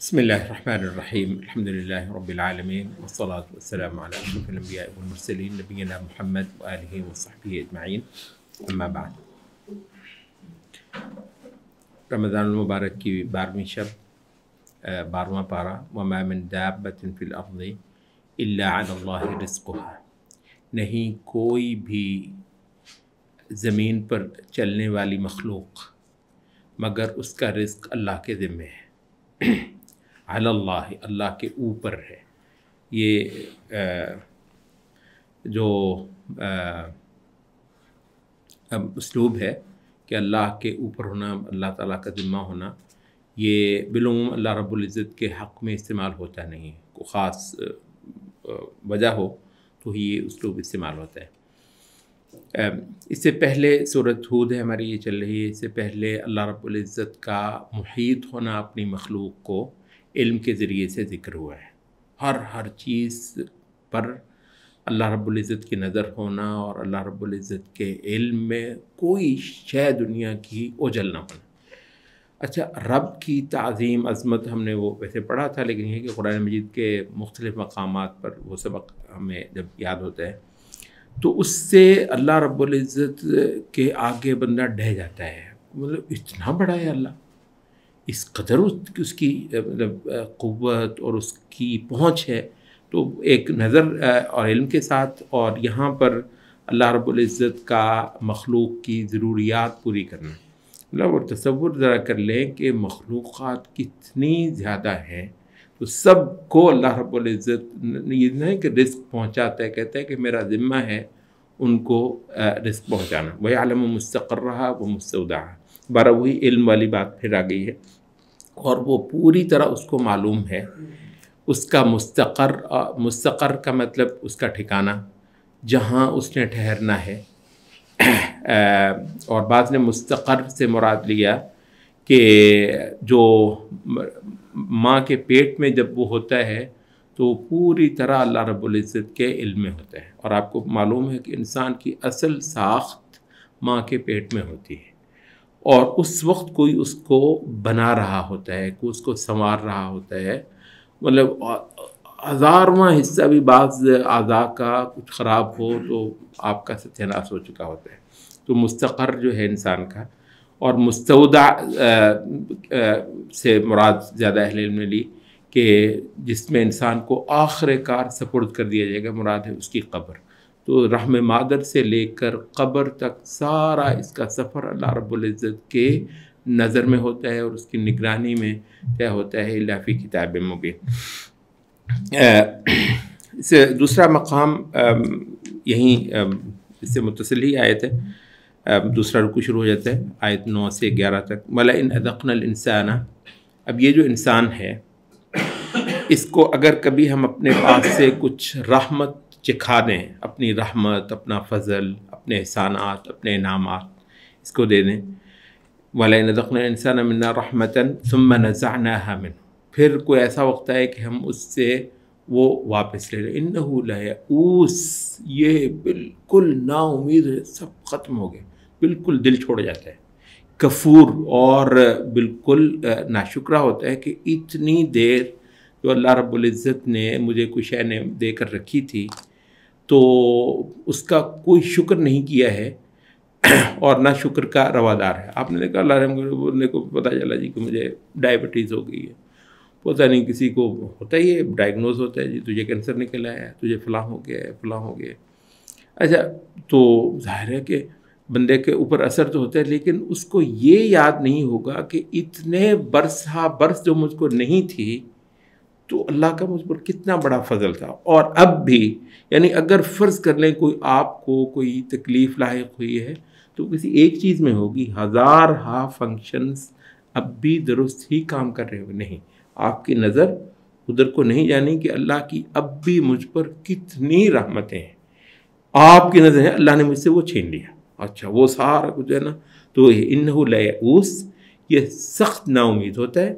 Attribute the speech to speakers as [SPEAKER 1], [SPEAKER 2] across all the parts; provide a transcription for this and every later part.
[SPEAKER 1] بسم الله الرحمن الرحيم الحمد لله رب العالمين والصلاة والسلام على أشرف الأنبياء والمرسلين نبينا محمد وآله وصحبه أجمعين أما بعد رمضان المبارک کی 12ویں شب 12واں پارہ وما من دابة في الأرض إلا على الله رزقها، نہیں کوئی بھی زمین پر چلنے والی مخلوق مگر اس کا رزق اللہ کے ذمے ہے۔ علی اللہ، اللہ کے اوپر ہے۔ یہ جو اسلوب ہے کہ اللہ کے اوپر ہونا، اللہ تعالیٰ کا ذمہ ہونا، یہ بالعموم اللہ رب العزت کے حق میں استعمال ہوتا نہیں ہے۔ کوئی خاص وجہ ہو تو ہی یہ اسلوب استعمال ہوتا ہے۔ اس سے پہلے سورۃ ہود ہے ہماری، یہ چل رہی ہے۔ اس سے پہلے اللہ رب العزت کا محیط ہونا اپنی مخلوق کو علم کے ذریعے سے ذکر ہوا ہے۔ ہر چیز پر اللہ رب العزت کی نظر ہونا اور اللہ رب العزت کے علم میں کوئی شے دنیا کی اوجھل نہ ہونا۔ اچھا، رب کی تعظیم عظمت ہم نے وہ ویسے پڑھا تھا، لیکن یہ کہ قرآن مجید کے مختلف مقامات پر وہ سبق ہمیں جب یاد ہوتا ہے تو اس سے اللہ رب العزت کے آگے بندہ ڈہ جاتا ہے۔ مطلب اتنا بڑا ہے اللہ، اس قدر اس کی قوت اور اس کی پہنچ ہے، تو ایک نظر اور علم کے ساتھ، اور یہاں پر اللہ رب العزت کا مخلوق کی ضروریات پوری کرنا۔ مطلب اور تصور ذرا کر لیں کہ مخلوقات کتنی زیادہ ہیں، تو سب کو اللہ رب العزت یہ نہیں کہ رزق پہنچاتا ہے، کہتا ہے کہ میرا ذمہ ہے ان کو رزق پہنچانا۔ وَيَعْلَمُ مُسْتَقَرَّهَا وَمُسْتَوْدَعَهَا، بارہ وہی علم والی بات پھر آ گئی ہے، اور وہ پوری طرح اس کو معلوم ہے اس کا مستقر کا مطلب اس کا ٹھکانہ، جہاں اس نے ٹھہرنا ہے۔ اور بعض نے مستقر سے مراد لیا کہ جو ماں کے پیٹ میں جب وہ ہوتا ہے تو پوری طرح اللہ رب العزت کے علم میں ہوتا ہے، اور آپ کو معلوم ہے کہ انسان کی اصل ساخت ماں کے پیٹ میں ہوتی ہے، اور اس وقت کوئی اس کو بنا رہا ہوتا ہے، کوئی اس کو سنوار رہا ہوتا ہے۔ مطلب 1000واں حصہ بھی بعض اعضاء کا کچھ خراب ہو تو آپ کا ستیہ ناش ہو چکا ہوتا ہے۔ تو مستقر جو ہے انسان کا، اور مستودع سے مراد زیادہ اہل علم نے لی کہ جس میں انسان کو آخر کار سپرد کر دیا جائے گا، مراد ہے اس کی قبر۔ تو رحم مادر سے لے کر قبر تک سارا اس کا سفر اللہ رب العزت کے نظر میں ہوتا ہے اور اس کی نگرانی میں طے ہوتا ہے، الا فی کتاب مبین۔ اس دوسرا مقام یہیں اس سے متصل ہی آیت ہے، دوسرا رکوع شروع ہو جاتا ہے آیت 9 سے 11 تک۔ وَلَئِنْ أَذَقْنَا الْإِنسَانَ، اب یہ جو انسان ہے اس کو اگر کبھی ہم اپنے پاس سے کچھ رحمت چکھا دیں، اپنی رحمت، اپنا فضل، اپنے احسانات، اپنے انعامات اس کو دے دیں۔ وَلَئِنْ أَذَقْنَا الْإِنسَانَ مِنَّا رَحْمَةً ثُمَّ نَزَعْنَاهَا مِنْهُ، پھر کوئی ایسا وقت آئے کہ ہم اس سے وہ واپس لے لیں۔ إِنَّهُ لَيَئُوسٌ، یہ بالکل نا امید ہے، سب ختم ہو گئے، بالکل دل چھوڑ جاتا ہے۔ کفور، اور بالکل ناشکرہ ہوتا ہے کہ اتنی دیر جو اللہ رب العزت نے مجھے کوئی شے نے دے کر رکھی تھی تو اس کا کوئی شکر نہیں کیا ہے، اور نہ شکر کا روادار ہے۔ آپ نے دیکھا اللہ رحم کو پتہ چلا جی کہ مجھے ڈائبٹیز ہو گئی ہے، پتہ نہیں کسی کو ہوتا ہی ہے، ڈائگنوز ہوتا ہے جی تجھے کینسر نکل آیا ہے، تجھے فلاں ہو گیا ہے، فلاں ہو گیا ہے۔ اچھا، تو ظاہر ہے کہ بندے کے اوپر اثر تو ہوتا ہے، لیکن اس کو یہ یاد نہیں ہوگا کہ اتنے برس جو مجھ کو نہیں تھی تو اللہ کا مجھ پر کتنا بڑا فضل تھا۔ اور اب بھی، یعنی اگر فرض کر لیں کوئی آپ کو کوئی تکلیف لاحق ہوئی ہے تو کسی ایک چیز میں ہوگی، 1000 فنکشنز اب بھی درست ہی کام کر رہے ہو نہیں، آپ کی نظر ادھر کو نہیں جانی کہ اللہ کی اب بھی مجھ پر کتنی رحمتیں ہیں۔ آپ کی نظر ہے اللہ نے مجھ سے وہ چھین لیا، اچھا وہ سارا کچھ ہے نا۔ تو انہ لیئوس، یہ سخت نا امید ہوتا ہے،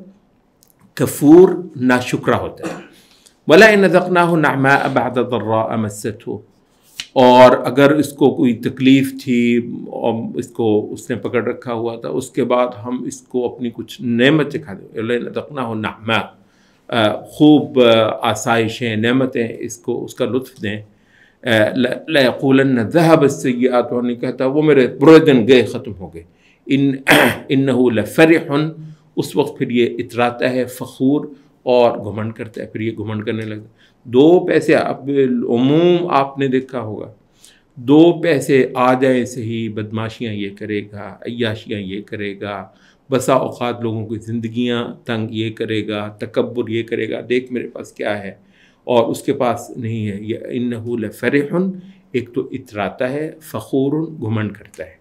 [SPEAKER 1] کفور ناشکرہ ہوتا ہے۔ وَلَئِنْ أَذَقْنَاهُ نَعْمَاءَ بَعْدَ ضَرَّاءَ مَسَّتْهُ، اور اگر اس کو کوئی تکلیف تھی اور اس کو اس نے پکڑ رکھا ہوا تھا، اس کے بعد ہم اس کو اپنی کچھ نعمت چکھا دیں۔ وَلَئِنْ أَذَقْنَاهُ نَعْمَاءَ، خوب آسائشیں نعمتیں اس کا لطف دیں. لَيَقُولَنَّ ذَهَبَ السَّيِّئَاتُ، اور نہیں کہتا وہ میرے برے دن گئے، ختم ہو گئے. اِنَّهُ لَفَرِحٌ، اس وقت پھر یہ اتراتا ہے، فخور اور گھمنڈ کرتا ہے، پھر یہ گھمنڈ کرنے لگتا ہے. 2 پیسے اب عموم آپ نے دیکھا ہوگا، 2 پیسے آ جائیں صحیح، بدماشیاں یہ کرے گا، عیاشیاں یہ کرے گا، بسا اوقات لوگوں کی زندگیاں تنگ یہ کرے گا، تکبر یہ کرے گا، دیکھ میرے پاس کیا ہے اور اس کے پاس نہیں ہے. یہ انہ لفرح، ایک تو اتراتا ہے، فخور گھمنڈ کرتا ہے.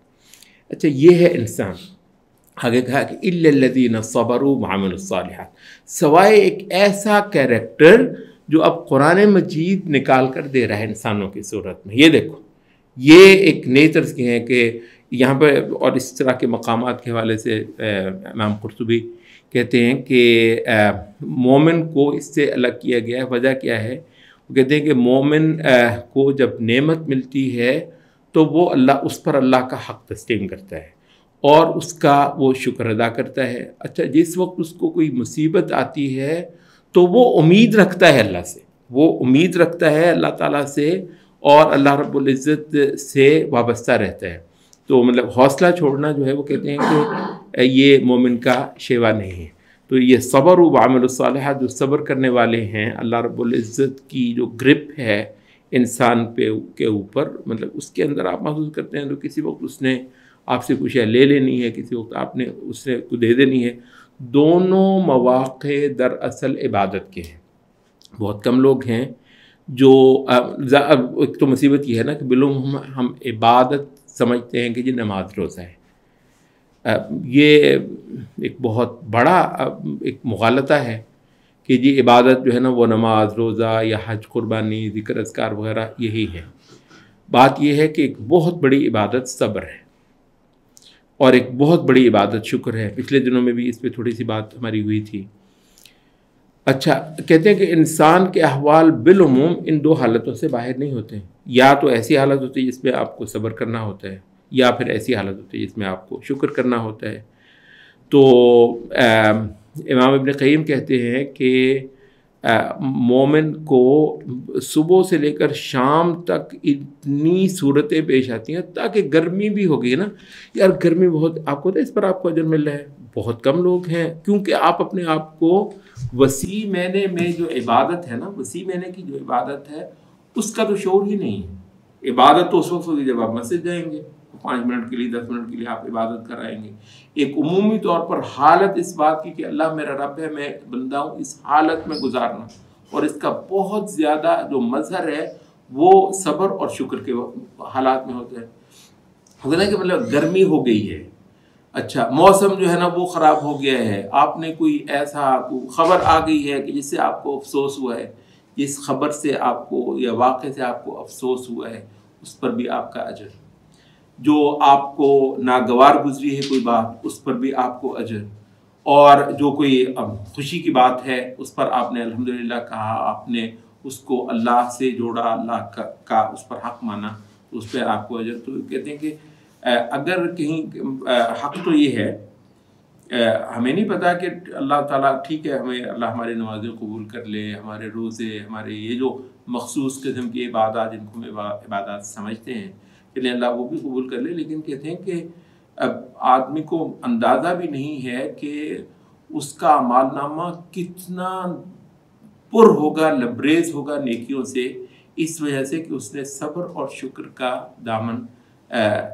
[SPEAKER 1] اچھا یہ ہے انسان. آگے کہا کہ الا الذین صبروا وعملوا الصالحات، سوائے ایک ایسا کیریکٹر جو اب قرآن مجید نکال کر دے رہا ہے انسانوں کی صورت میں. یہ دیکھو، یہ ایک نئی طرز کے ہیں کہ یہاں پہ، اور اس طرح کے مقامات کے حوالے سے امام قرطبی کہتے ہیں کہ مومن کو اس سے الگ کیا گیا ہے. وجہ کیا ہے؟ وہ کہتے ہیں کہ مومن کو جب نعمت ملتی ہے تو وہ اس پر اللہ کا حق تسلیم کرتا ہے اور اس کا وہ شکر ادا کرتا ہے. اچھا جس وقت اس کو کوئی مصیبت آتی ہے تو وہ امید رکھتا ہے اللہ سے، وہ امید رکھتا ہے اللہ تعالیٰ سے اور اللہ رب العزت سے وابستہ رہتا ہے. تو مطلب حوصلہ چھوڑنا جو ہے وہ کہتے ہیں کہ یہ مومن کا شیوا نہیں ہے. تو یہ صبر و عمل الصالحات، جو صبر کرنے والے ہیں، اللہ رب العزت کی جو گرپ ہے انسان کے اوپر، مطلب اس کے اندر آپ محسوس کرتے ہیں تو کسی وقت اس نے آپ سے کچھ لے لینی ہے، کسی وقت آپ نے اس سے کو دے دینی ہے. دونوں مواقع دراصل عبادت کے ہیں. بہت کم لوگ ہیں جو ایک تو مصیبت یہ ہے نا کہ بالعموم ہم عبادت سمجھتے ہیں کہ یہ نماز روزہ ہے. یہ ایک بہت بڑا ایک مغالطہ ہے کہ جی عبادت جو ہے نا وہ نماز روزہ یا حج قربانی ذکر اذکار وغیرہ یہی ہے. بات یہ ہے کہ ایک بہت بڑی عبادت صبر ہے اور ایک بہت بڑی عبادت شکر ہے. پچھلے دنوں میں بھی اس پہ تھوڑی سی بات ہماری ہوئی تھی. اچھا کہتے ہیں کہ انسان کے احوال بالعموم ان 2 حالتوں سے باہر نہیں ہوتے ہیں. یا تو ایسی حالت ہوتی ہے جس میں آپ کو صبر کرنا ہوتا ہے، یا پھر ایسی حالت ہوتی ہے جس میں آپ کو شکر کرنا ہوتا ہے. تو امام ابن قیم کہتے ہیں کہ مومن کو صبح سے لے کر شام تک اتنی صورتیں پیش آتی ہیں، تاکہ گرمی بھی ہو گئی نا، یار گرمی بہت، آپ کو اس پر آپ کو اجر مل رہا ہے. بہت کم لوگ ہیں کیونکہ آپ اپنے آپ کو وسیع معنی میں جو عبادت ہے نا، وسیع معنی کی جو عبادت ہے اس کا تو شعور ہی نہیں ہے. عبادت تو اس وقت ہوگی جب آپ مسجد جائیں گے، 5 منٹ کے لیے 10 منٹ کے لیے آپ عبادت کرائیں گے. ایک عمومی طور پر حالت اس بات کی کہ اللہ میرا رب ہے، میں بندہ ہوں، اس حالت میں گزارنا، اور اس کا بہت زیادہ جو مظہر ہے وہ صبر اور شکر کے حالات میں ہوتا ہے. ہوتا ہے کہ مطلب گرمی ہو گئی ہے، اچھا موسم جو ہے نا وہ خراب ہو گیا ہے، آپ نے کوئی ایسا خبر آ گئی ہے کہ جس سے آپ کو افسوس ہوا ہے، جس خبر سے آپ کو یا واقعے سے آپ کو افسوس ہوا ہے اس پر بھی آپ کا اجر. جو آپ کو ناگوار گزری ہے کوئی بات، اس پر بھی آپ کو اجر. اور جو کوئی خوشی کی بات ہے اس پر آپ نے الحمدللہ کہا، آپ نے اس کو اللہ سے جوڑا، اللہ کا اس پر حق مانا، اس پہ آپ کو اجر. تو کہتے ہیں کہ اگر کہیں حق تو یہ ہے، ہمیں نہیں پتا کہ اللہ تعالیٰ ٹھیک ہے ہمیں اللہ ہماری نمازیں قبول کر لے، ہمارے روزے، ہمارے یہ جو مخصوص قسم کی عبادات جن کو ہم عبادات سمجھتے ہیں کہ اللہ وہ بھی قبول کر لے. لیکن کہتے ہیں کہ اب آدمی کو اندازہ بھی نہیں ہے کہ اس کا اعمال نامہ کتنا پر ہوگا، لبریز ہوگا نیکیوں سے، اس وجہ سے کہ اس نے صبر اور شکر کا دامن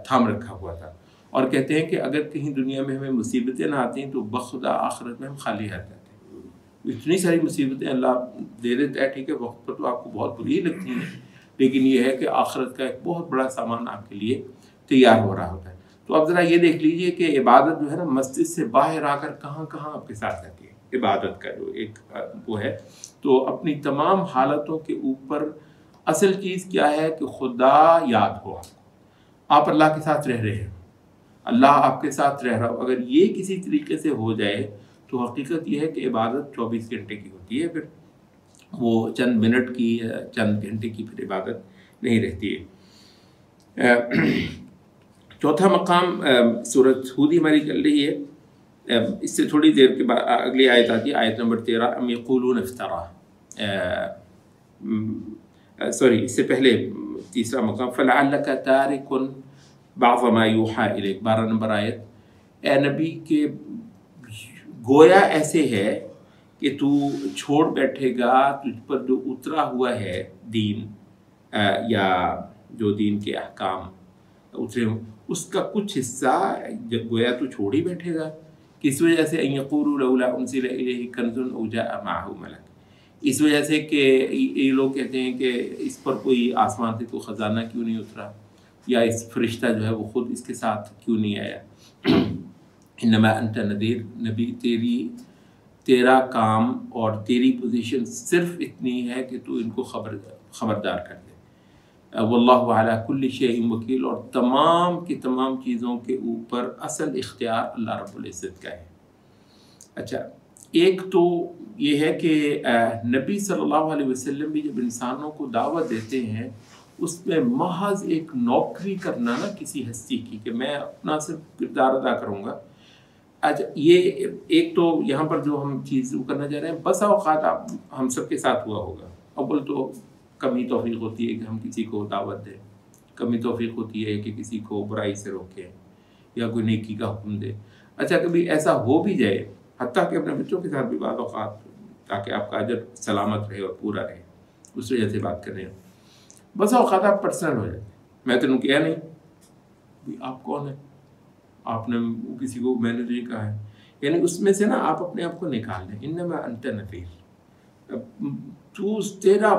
[SPEAKER 1] تھام رکھا ہوا تھا. اور کہتے ہیں کہ اگر کہیں دنیا میں ہمیں مصیبتیں نہ آتی ہیں تو بخدا آخرت میں ہم خالی ہاتھ آتے ہیں. اتنی ساری مصیبتیں اللہ دے دیتا ہے، ٹھیک ہے وقت پر تو آپ کو بہت بری لگتی ہیں، لیکن یہ ہے کہ آخرت کا ایک بہت بڑا سامان آپ کے لیے تیار ہو رہا ہوتا ہے. تو اب ذرا یہ دیکھ لیجئے کہ عبادت جو ہے نا مسجد سے باہر آ کر کہاں کہاں آپ کے ساتھ آتی ہے. عبادت کا جو ایک وہ ہے، تو اپنی تمام حالتوں کے اوپر اصل چیز کیا ہے کہ خدا یاد ہو، آپ اللہ کے ساتھ رہ رہے ہیں، اللہ آپ کے ساتھ رہ رہا ہو. اگر یہ کسی طریقے سے ہو جائے تو حقیقت یہ ہے کہ عبادت 24 گھنٹے کی ہوتی ہے، پھر وہ چند منٹ کی یا چند گھنٹے کی پھر عبادت نہیں رہتی ہے. چوتھا مقام سورۃ ہود ہماری چل رہی ہے. اس سے تھوڑی دیر کے بعد اگلی آیت آتی ہے، آیت نمبر 13، ام یقولون افترا، سوری اس سے پہلے تیسرا مقام، فلعلک تارک بعض ما یوحی الیک، 12 نمبر آیت، اے نبی کہ گویا ایسے ہے کہ تو چھوڑ بیٹھے گا تجھ پر جو اترا ہوا ہے دین، یا جو دین کے احکام اترے ہوں اس کا کچھ حصہ گویا تو چھوڑ ہی بیٹھے گا، کس وجہ سے، ان یقولوا لولا انزل الیہ کنز او جاء معہ ملک، اس وجہ سے کہ یہ لوگ کہتے ہیں کہ اس پر کوئی آسمان سے کوئی خزانہ کیوں نہیں اترا، یا اس فرشتہ جو ہے وہ خود اس کے ساتھ کیوں نہیں آیا۔ انما انت نذیر، نبی تیرا کام اور تیری پوزیشن صرف اتنی ہے کہ تو ان کو خبردار کر دے۔ واللہ علی کل شیء وکیل، اور تمام کی تمام چیزوں کے اوپر اصل اختیار اللہ رب العزت کا ہے۔ اچھا، ایک تو یہ ہے کہ نبی صلی اللہ علیہ وسلم بھی جب انسانوں کو دعوت دیتے ہیں اس میں محض ایک نوکری کرنا نا کسی ہستی کی، کہ میں اپنا صرف کردار ادا کروں گا۔ اچھا، یہ ایک تو یہاں پر جو ہم چیز کرنا چاہ رہے ہیں، بسا اوقات ہم سب کے ساتھ ہوا ہوگا، اول تو کمی توفیق ہوتی ہے کہ ہم کسی کو دعوت دیں، کمی توفیق ہوتی ہے کہ کسی کو برائی سے روکیں یا کوئی نیکی کا حکم دے۔ اچھا، کبھی ایسا ہو بھی جائے، حتیٰ کہ اپنے بچوں کے ساتھ بھی بعض اوقات، تاکہ آپ کا اجر سلامت رہے اور پورا رہے، اس وجہ سے بات کر رہے ہیں، بس اوقات آپ پرسنل ہو جاتے ہیں، میں تو نے کیا نہیں، آپ کون ہیں، آپ نے کسی کو، میں نے تو یہ کہا ہے، یعنی اس میں سے نا آپ اپنے آپ کو نکال لیں۔ انما انت نذیر، تو تیرا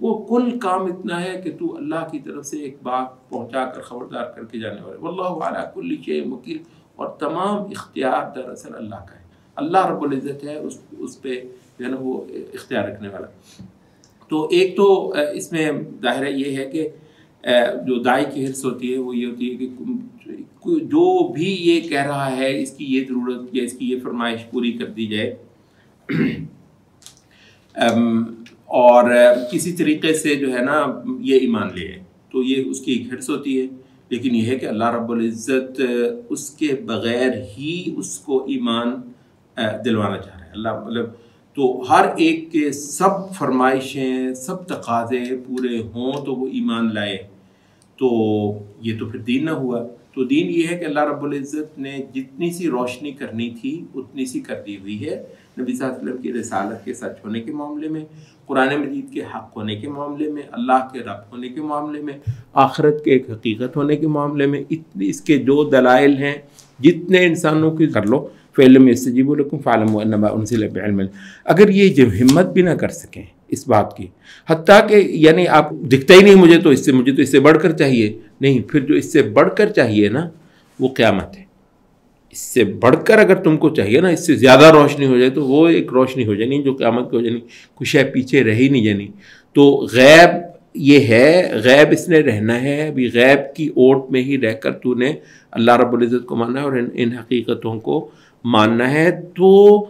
[SPEAKER 1] وہ کل کام اتنا ہے کہ تو اللہ کی طرف سے ایک بات پہنچا کر خبردار کر کے جانے والے۔ واللہ علی کل شیء وکیل، اور تمام اختیار دراصل اللہ کا ہے، اللہ رب العزت ہے اس پہ جو ہے نا وہ اختیار رکھنے والا۔ تو ایک تو اس میں ظاہر یہ ہے کہ جو داعی کی حرص ہوتی ہے وہ یہ ہوتی ہے کہ جو بھی یہ کہہ رہا ہے اس کی یہ ضرورت یا اس کی یہ فرمائش پوری کر دی جائے، اور کسی طریقے سے جو ہے نا یہ ایمان لے آئے، تو یہ اس کی ایک حرص ہوتی ہے۔ لیکن یہ ہے کہ اللہ رب العزت اس کے بغیر ہی اس کو ایمان دلوانا چاہ رہا ہے۔ اللہ مطلب تو ہر ایک کے سب فرمائشیں، سب تقاضے پورے ہوں تو وہ ایمان لائے، تو یہ تو پھر دین نہ ہوا۔ تو دین یہ ہے کہ اللہ رب العزت نے جتنی سی روشنی کرنی تھی اتنی سی کر دی ہوئی ہے، نبی صلی اللہ علیہ وسلم کی رسالت کے سچ ہونے کے معاملے میں، قرآن مجید کے حق ہونے کے معاملے میں، اللہ کے رب ہونے کے معاملے میں، آخرت کے ایک حقیقت ہونے کے معاملے میں، اس کے جو دلائل ہیں جتنے انسانوں کی کر لو، فَإِن يَسْتَجِيبُوا لَكُمْ فَاعْلَمُوا أَنَّمَا أُنزِلَ بِعِلْمٍ، اگر یہ جب ہمت بھی نہ کر سکیں اس بات کی، حتیٰ کہ یعنی آپ دکھتا ہی نہیں مجھے تو اس سے بڑھ کر چاہیے، نہیں، پھر جو اس سے بڑھ کر چاہیے نا وہ قیامت ہے۔ اس سے بڑھ کر اگر تم کو چاہیے نا، اس سے زیادہ روشنی ہو جائے تو وہ ایک روشنی ہو جانی جو قیامت کی ہو جانی، کچھ ہے پیچھے رہی نہیں جانی۔ تو غیب یہ ہے، غیب اس نے رہنا ہے، ابھی غیب کی اوٹ میں ہی رہ کر تو نے اللہ رب العزت کو ماننا ہے اور ان حقیقتوں کو ماننا ہے۔ تو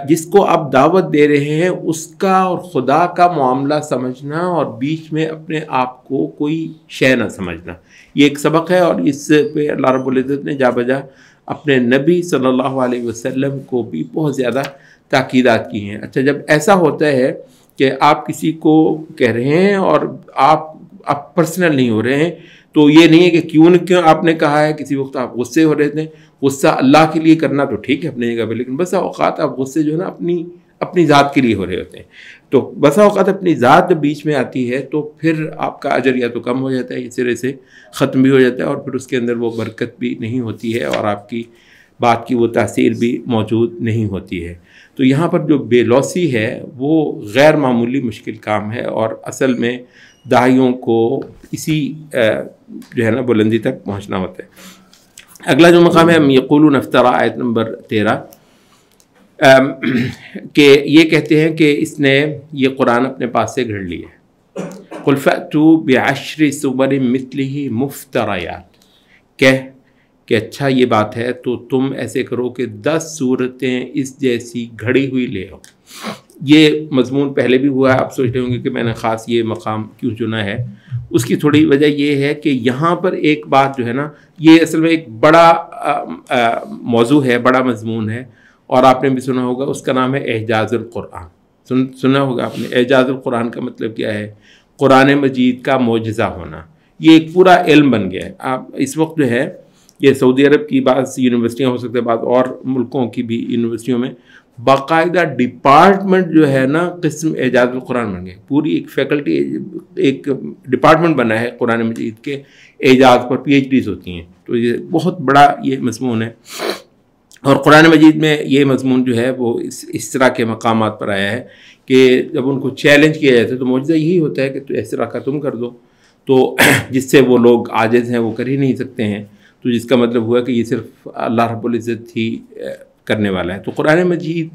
[SPEAKER 1] جس کو آپ دعوت دے رہے ہیں اس کا اور خدا کا معاملہ سمجھنا اور بیچ میں اپنے آپ کو کوئی شے نہ سمجھنا، یہ ایک سبق ہے، اور اس پہ اللہ رب العزت نے جا بجا اپنے نبی صلی اللہ علیہ وسلم کو بھی بہت زیادہ تاکیدات کی ہیں۔ اچھا، جب ایسا ہوتا ہے کہ آپ کسی کو کہہ رہے ہیں اور آپ پرسنل نہیں ہو رہے ہیں، تو یہ نہیں ہے کہ کیوں آپ نے کہا ہے، کسی وقت آپ غصے ہو رہے تھے، غصہ اللہ کے لیے کرنا تو ٹھیک ہے اپنی جگہ پہ، لیکن بسا اوقات آپ غصے جو ہے نا اپنی ذات کے لیے ہو رہے ہوتے ہیں، تو بسا اوقات اپنی ذات جب بیچ میں آتی ہے تو پھر آپ کا اجر یا تو کم ہو جاتا ہے، اس سرے سے ختم بھی ہو جاتا ہے، اور پھر اس کے اندر وہ برکت بھی نہیں ہوتی ہے اور آپ کی بات کی وہ تاثیر بھی موجود نہیں ہوتی ہے۔ تو یہاں پر جو بے لوثی ہے وہ غیر معمولی مشکل کام ہے، اور اصل میں داعیوں کو اسی جو ہے نا بلندی تک پہنچنا ہوتا ہے۔ اگلا جو مقام ہے یقولون افترا، آیت نمبر 13، کہ یہ کہتے ہیں کہ اس نے یہ قرآن اپنے پاس سے گھڑ لیا ہے۔ قل فأتوا بعشر سور مثلہ مفتریات، کہ اچھا یہ بات ہے تو تم ایسے کرو کہ 10 صورتیں اس جیسی گھڑی ہوئی لے آؤ۔ یہ مضمون پہلے بھی ہوا ہے، آپ سوچ رہے ہوں گے کہ میں نے خاص یہ مقام کیوں چنا ہے، اس کی تھوڑی وجہ یہ ہے کہ یہاں پر ایک بات جو ہے نا، یہ اصل میں ایک بڑا موضوع ہے، بڑا مضمون ہے، اور آپ نے بھی سنا ہوگا، اس کا نام ہے اعجاز القرآن۔ سنا ہوگا آپ نے۔ اعجاز القرآن کا مطلب کیا ہے؟ قرآن مجید کا معجزہ ہونا۔ یہ ایک پورا علم بن گیا ہے۔ آپ اس وقت جو ہے یہ سعودی عرب کی بعض یونیورسٹیاں، ہو سکتے ہیں بعض اور ملکوں کی بھی یونیورسٹیوں میں باقاعدہ ڈپارٹمنٹ جو ہے نا قسم اعجاز القرآن بن گئے، پوری ایک فیکلٹی، ایک ڈپارٹمنٹ بنا ہے قرآن مجید کے اعجاز پر، پی ایچ ڈیز ہوتی ہیں۔ تو یہ بہت بڑا یہ مضمون ہے، اور قرآن مجید میں یہ مضمون جو ہے وہ اس طرح کے مقامات پر آیا ہے کہ جب ان کو چیلنج کیا جاتا ہے تو معجزہ یہی ہوتا ہے کہ تو اس طرح کا تم کر دو، تو جس سے وہ لوگ عاجز ہیں وہ کر ہی نہیں سکتے ہیں، تو جس کا مطلب ہوا کہ یہ صرف اللہ رب العزت ہی کرنے والا ہے۔ تو قرآن مجید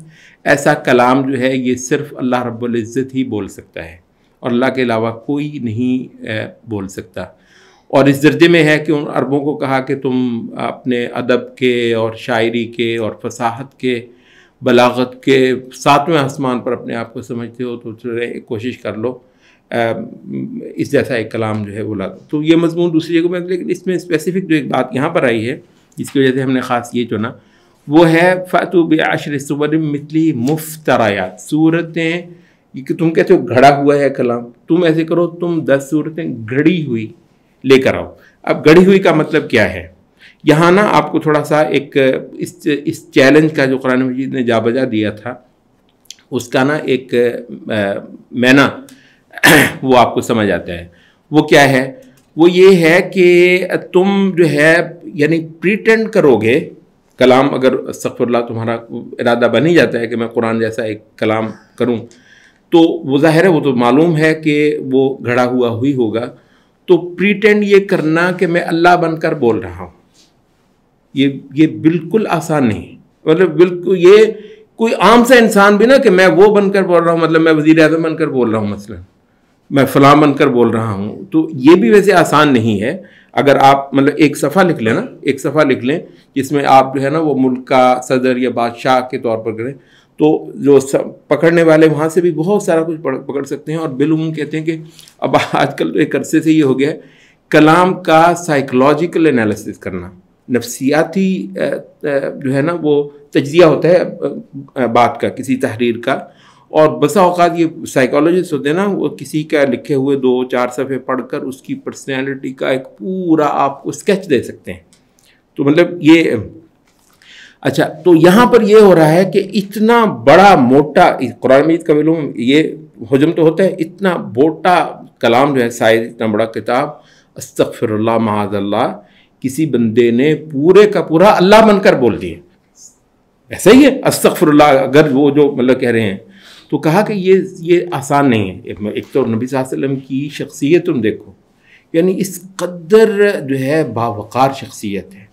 [SPEAKER 1] ایسا کلام جو ہے یہ صرف اللہ رب العزت ہی بول سکتا ہے، اور اللہ کے علاوہ کوئی نہیں بول سکتا۔ اور اس درجے میں ہے کہ ان عربوں کو کہا کہ تم اپنے ادب کے اور شاعری کے اور فصاحت کے، بلاغت کے 7ویں آسمان پر اپنے آپ کو سمجھتے ہو، تو کوشش کر لو اس جیسا ایک کلام جو ہے وہ لا دو۔ تو یہ مضمون دوسری جگہ میں، لیکن اس میں اسپیسیفک جو ایک بات یہاں پر آئی ہے جس کی وجہ سے ہم نے خاص یہ چنا، وہ ہے فَأْتُوا بِعَشْرِ سُوَرٍ مِثْلِهِ مُفْتَرَيَاتٍ۔ صورتیں، کہ تم کہتے ہو گھڑا ہوا ہے کلام، تم ایسے کرو، تم 10 صورتیں گھڑی ہوئی لے کر آؤ۔ اب گھڑی ہوئی کا مطلب کیا ہے؟ یہاں نا آپ کو تھوڑا سا ایک اس چیلنج کا جو قرآن مجید نے جا بجا دیا تھا، اس کا نا ایک معنی وہ آپ کو سمجھ آتا ہے۔ وہ کیا ہے؟ وہ یہ ہے کہ تم جو ہے یعنی پریٹینڈ کرو گے کلام، اگر استغفر اللہ تمہارا ارادہ بن ہی جاتا ہے کہ میں قرآن جیسا ایک کلام کروں، تو وہ ظاہر ہے، وہ تو معلوم ہے کہ وہ گھڑا ہوا ہی ہوگا، تو پریٹینڈ یہ کرنا کہ میں اللہ بن کر بول رہا ہوں، یہ بالکل آسان نہیں، مطلب بالکل یہ کوئی عام سا انسان بھی نا کہ میں وہ بن کر بول رہا ہوں، مطلب میں وزیر اعظم بن کر بول رہا ہوں، مثلا میں فلاں بن کر بول رہا ہوں، تو یہ بھی ویسے آسان نہیں ہے۔ اگر آپ مطلب ایک صفحہ لکھ لیں نا، ایک صفحہ لکھ لیں جس میں آپ جو ہے نا وہ ملک کا صدر یا بادشاہ کے طور پر کریں، تو جو پکڑنے والے وہاں سے بھی بہت سارا کچھ پکڑ سکتے ہیں، اور بالعموم کہتے ہیں کہ اب آج کل تو ایک عرصے سے یہ ہو گیا ہے کلام کا سائیکولوجیکل انالیسس کرنا، نفسیاتی جو ہے نا وہ تجزیہ ہوتا ہے بات کا، کسی تحریر کا، اور بسا اوقات یہ سائیکالوجسٹ ہوتے ہیں نا، وہ کسی کا لکھے ہوئے 2-4 صفحے پڑھ کر اس کی پرسنالٹی کا ایک پورا آپ کو اسکیچ دے سکتے ہیں۔ تو مطلب یہ اچھا، تو یہاں پر یہ ہو رہا ہے کہ اتنا بڑا موٹا قرآن مجید کا علوم، یہ حجم تو ہوتا ہے، اتنا موٹا کلام جو ہے، سائز اتنا بڑا کتاب، استغفر اللہ معاذ اللہ، کسی بندے نے پورے کا پورا اللہ بن کر بول دیے۔ ایسا ہی ہے استغفر اللہ، اگر وہ جو مطلب کہہ رہے ہیں، تو کہا کہ یہ آسان نہیں ہے۔ ایک تو نبی صلی اللہ علیہ وسلم کی شخصیت تم دیکھو، یعنی اس قدر جو ہے باوقار شخصیت ہے،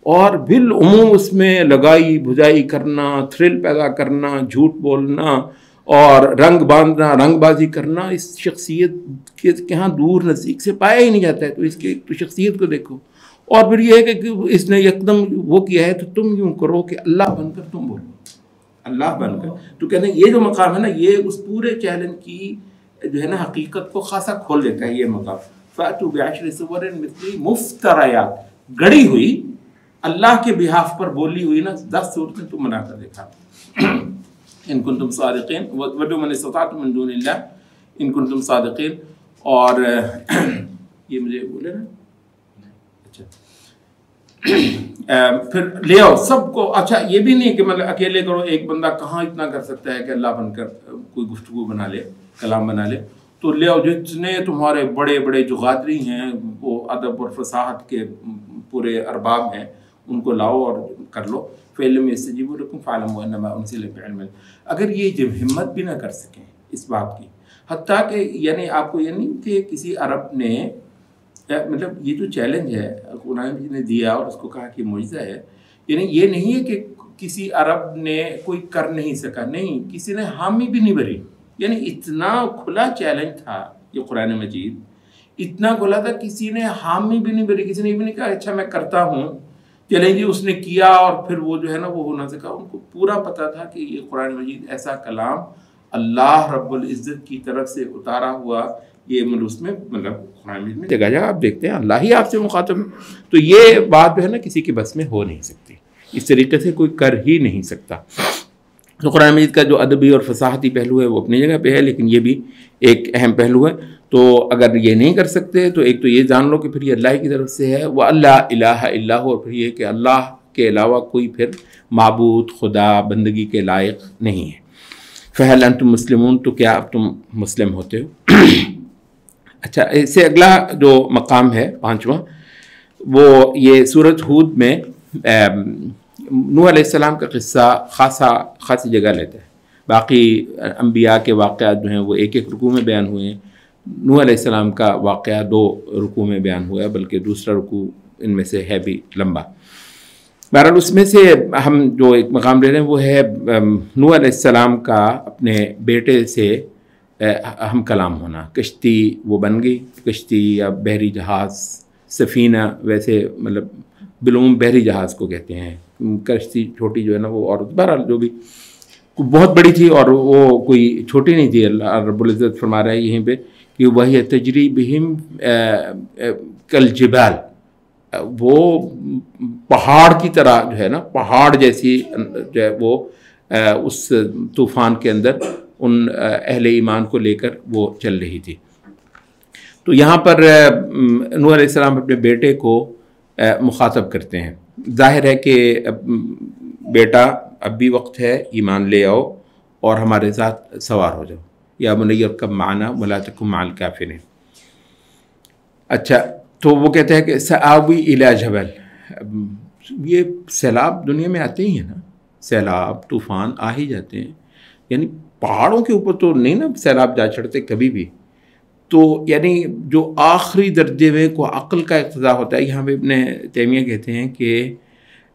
[SPEAKER 1] اور بالعموم اس میں لگائی بھجائی کرنا، تھرل پیدا کرنا، جھوٹ بولنا اور رنگ باندھنا، رنگ بازی کرنا، اس شخصیت کے کہاں دور نزدیک سے پایا ہی نہیں جاتا ہے۔ تو اس کی تو شخصیت کو دیکھو، اور پھر یہ ہے کہ اس نے یکدم وہ کیا ہے، تو تم یوں کرو کہ اللہ بن کر تم بولو، اللہ بن کر۔ تو کہتے ہیں یہ جو مقام ہے نا، یہ اس پورے چیلنج کی جو ہے نا حقیقت کو خاصا کھول دیتا ہے یہ مقام۔ فَأْتُوا بِعَشْرِ سُوَرٍ مِثْلِهِ مُفْتَرَيَاتٍ، گڑی ہوئی، اللہ کے بہاف پر بولی ہوئی نا 10 صورتیں تم بنا کر دیکھا۔ ان کنتم صادقین وَادْعُوا مَنِ اسْتَطَعْتُم مِّن دُونِ اللَّهِ ان کنتم صادقین۔ اور یہ مجھے بولے نا، اچھا پھر لے آؤ سب کو۔ اچھا یہ بھی نہیں کہ مطلب اکیلے کرو، ایک بندہ کہاں اتنا کر سکتا ہے کہ اللہ بن کر کوئی گفتگو بنا لے، کلام بنا لے، تو لے آؤ جتنے تمہارے بڑے بڑے جو غادری ہیں، وہ ادب اور فصاحت کے پورے ارباب ہیں، ان کو لاؤ اور کر لو۔ فَإِن لَّمْ يَسْتَجِيبُوا لَكُمْ فَاعْلَمُوا أَنَّمَا أُنزِلَ بِعِلْمِ۔ اگر یہ جب ہمت بھی نہ کر سکیں اس بات کی، حتیٰ کہ یعنی آپ کو یہ نہیں کہ کسی عرب نے، مطلب یہ جو چیلنج ہے قرآن نے دیا اور اس کو کہا کہ معجزہ ہے، یعنی یہ نہیں ہے کہ کسی عرب نے کوئی کر نہیں سکا، نہیں، کسی نے حامی بھی نہیں بھری، یعنی اتنا کھلا چیلنج تھا یہ قرآن مجید، اتنا کھلا تھا، کسی نے حامی بھی نہیں بھری، کسی نے بھی نہیں کہا اچھا میں کرتا ہوں، چلیں جی اس نے کیا اور پھر وہ جو ہے نا وہ ہو نہ سکا۔ ان کو پورا پتہ تھا کہ یہ قرآن مجید ایسا کلام اللہ رب العزت کی طرف سے اتارا ہوا یہ مطلب اس میں مطلب قرآن میں جگہ جگہ آپ دیکھتے ہیں اللہ ہی آپ سے مخاطب ہے. تو یہ بات جو ہے نا کسی کے بس میں ہو نہیں سکتی، اس طریقے سے کوئی کر ہی نہیں سکتا. تو قرآن مجید کا جو ادبی اور فصاحتی پہلو ہے وہ اپنی جگہ پہ ہے، لیکن یہ بھی ایک اہم پہلو ہے. تو اگر یہ نہیں کر سکتے تو ایک تو یہ جان لو کہ پھر یہ اللہ کی طرف سے ہے، وہ اللہ الہ الا ہو، اور پھر یہ کہ اللہ کے علاوہ کوئی پھر معبود خدا بندگی کے لائق نہیں ہے. فہل انتم مسلمون، تو کیا اب تم مسلم ہوتے ہو؟ اچھا، اس سے اگلا جو مقام ہے 5واں، وہ یہ سورۃ ہود میں نوح علیہ السلام کا قصہ خاصی جگہ لیتا ہے. باقی انبیاء کے واقعات جو ہیں وہ ایک رکوع میں بیان ہوئے ہیں. نوح علیہ السلام کا واقعہ 2 رکوع میں بیان ہوا ہے، بلکہ دوسرا رکوع ان میں سے ہے بھی لمبا. بہرحال اس میں سے ہم جو ایک مقام لے رہے ہیں وہ ہے نوح علیہ السلام کا اپنے بیٹے سے ہم کلام ہونا. کشتی وہ بن گئی، کشتی یا بحری جہاز، سفینہ ویسے مطلب بالعموم بحری جہاز کو کہتے ہیں. کشتی چھوٹی جو ہے نا وہ، اور بہرحال جو بھی بہت بڑی تھی اور وہ کوئی چھوٹی نہیں تھی. اللہ رب العزت فرما رہا ہے یہیں پہ کہ وہی تجری بہم کالجبال، وہ پہاڑ کی طرح جو ہے نا، پہاڑ جیسی جو ہے وہ اس طوفان کے اندر ان اہل ایمان کو لے کر وہ چل رہی تھی. تو یہاں پر نوح علیہ السلام اپنے بیٹے کو مخاطب کرتے ہیں. ظاہر ہے کہ بیٹا اب بھی وقت ہے، ایمان لے آؤ اور ہمارے ساتھ سوار ہو جاؤ. یا بنی ارکب معنا ولا تکن مع الکافرین. اچھا، تو وہ کہتے ہیں کہ سآوی الی جبل. یہ سیلاب دنیا میں آتے ہی ہیں نا، سیلاب طوفان آ ہی جاتے ہیں، یعنی پہاڑوں کے اوپر تو نہیں نا سیلاب جا چڑھتے کبھی بھی. تو یعنی جو آخری درجے میں کو عقل کا اقتضا ہوتا ہے. یہاں پہ ابن تیمیہ کہتے ہیں کہ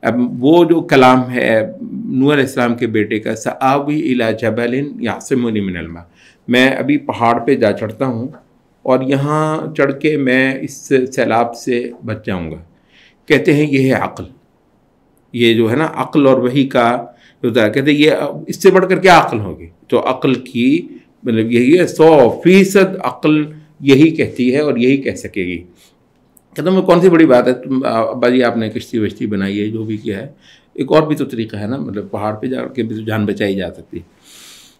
[SPEAKER 1] اب وہ جو کلام ہے نوح علیہ السلام کے بیٹے کا، سآوی الی جبل یعصمنی من الماء، میں ابھی پہاڑ پہ جا چڑھتا ہوں اور یہاں چڑھ کے میں اس سیلاب سے بچ جاؤں گا. کہتے ہیں یہ ہے عقل. یہ جو ہے نا عقل اور وحی کا ہوتا ہے. کہتے ہیں یہ اس سے بڑھ کر کیا عقل ہوگی. تو عقل کی مطلب یہی ہے، 100% عقل یہی کہتی ہے اور یہی کہہ سکے گی. کہتا ہوں کون سی بڑی بات ہے، تم ابا جی آپ نے کشتی وشتی بنائی ہے، جو بھی کیا ہے، ایک اور بھی تو طریقہ ہے نا، مطلب پہاڑ پہ جا کے بھی تو جان بچائی جا سکتی.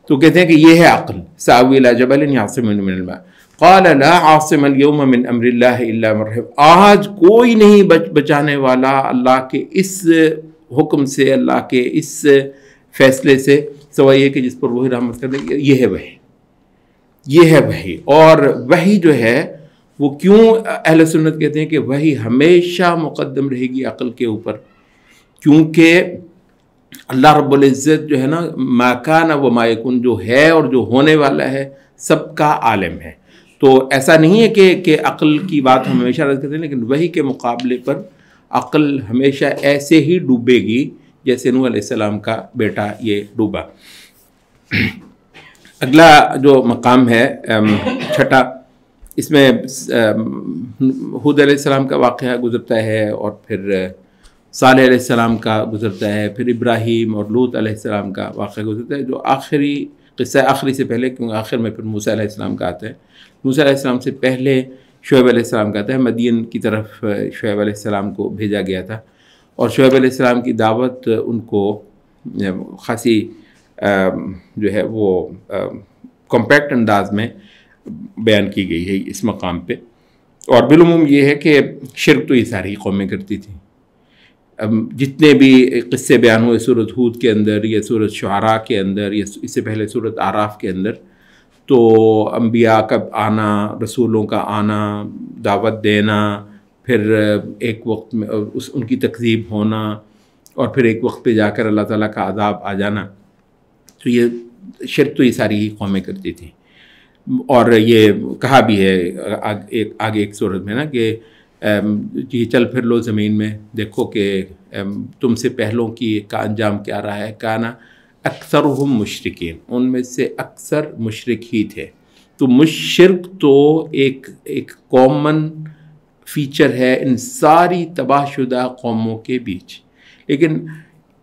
[SPEAKER 1] تو کہتے ہیں کہ یہ ہے عقل. سآوی الی جبل یعصمنی من الماء قال لا عاصم اليوم من امر اللہ الا من رحم. آج کوئی نہیں بچانے والا اللہ کے اس حکم سے، اللہ کے اس فیصلے سے، سوائے یہ کہ جس پر وہی رحمت کر دے. یہ ہے وحی، یہ ہے وحی. اور وحی جو ہے وہ کیوں اہل سنت کہتے ہیں کہ وحی ہمیشہ مقدم رہے گی عقل کے اوپر، کیونکہ اللہ رب العزت جو ہے نا ما کان و ما یکون، جو ہے اور جو ہونے والا ہے سب کا عالم ہے. تو ایسا نہیں ہے کہ عقل کی بات ہم ہمیشہ رد کرتے ہیں، لیکن وحی کے مقابلے پر عقل ہمیشہ ایسے ہی ڈوبے گی جیسے نوح علیہ السلام کا بیٹا یہ ڈوبا. اگلا جو مقام ہے 6، اس میں ہود علیہ السلام کا واقعہ گزرتا ہے، اور پھر صالح علیہ السلام کا گزرتا ہے، پھر ابراہیم اور لوط علیہ السلام کا واقعہ گزرتا ہے. جو آخری قصہ، آخری سے پہلے، کیونکہ آخر میں پھر موسیٰ علیہ السلام کا آتا ہے. موسیٰ علیہ السلام سے پہلے شعیب علیہ السلام کا آتا ہے. مدین کی طرف شعیب علیہ السلام کو بھیجا گیا تھا، اور شعیب علیہ السلام کی دعوت ان کو خاصی جو ہے وہ کمپیکٹ انداز میں بیان کی گئی ہے اس مقام پہ. اور بالعموم یہ ہے کہ شرک تو یہ ساری قومیں کرتی تھیں. جتنے بھی قصے بیان ہوئے سورۃ ہود کے اندر یا سورۃ شعراء کے اندر یا اس سے پہلے سورۃ اعراف کے اندر، تو انبیاء کا آنا، رسولوں کا آنا، دعوت دینا، پھر ایک وقت میں ان کی تکذیب ہونا، اور پھر ایک وقت پہ جا کر اللہ تعالیٰ کا عذاب آ جانا. تو یہ شرک تو یہ ساری ہی قومیں کرتی تھیں. اور یہ کہا بھی ہے آگے ایک سورت میں نا کہ یہ چل پھر لو زمین میں، دیکھو کہ تم سے پہلوں کی کا انجام کیا رہا ہے. کانا اکثرہم مشرکین، ان میں سے اکثر مشرک ہی تھے. تو شرک تو ایک کامن فیچر ہے ان ساری تباہ شدہ قوموں کے بیچ، لیکن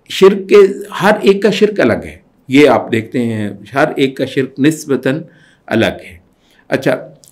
[SPEAKER 1] شرک کے ہر ایک کا شرک الگ ہے. یہ آپ دیکھتے ہیں ہر ایک کا شرک نسبتاً الگ ہے. اچھا،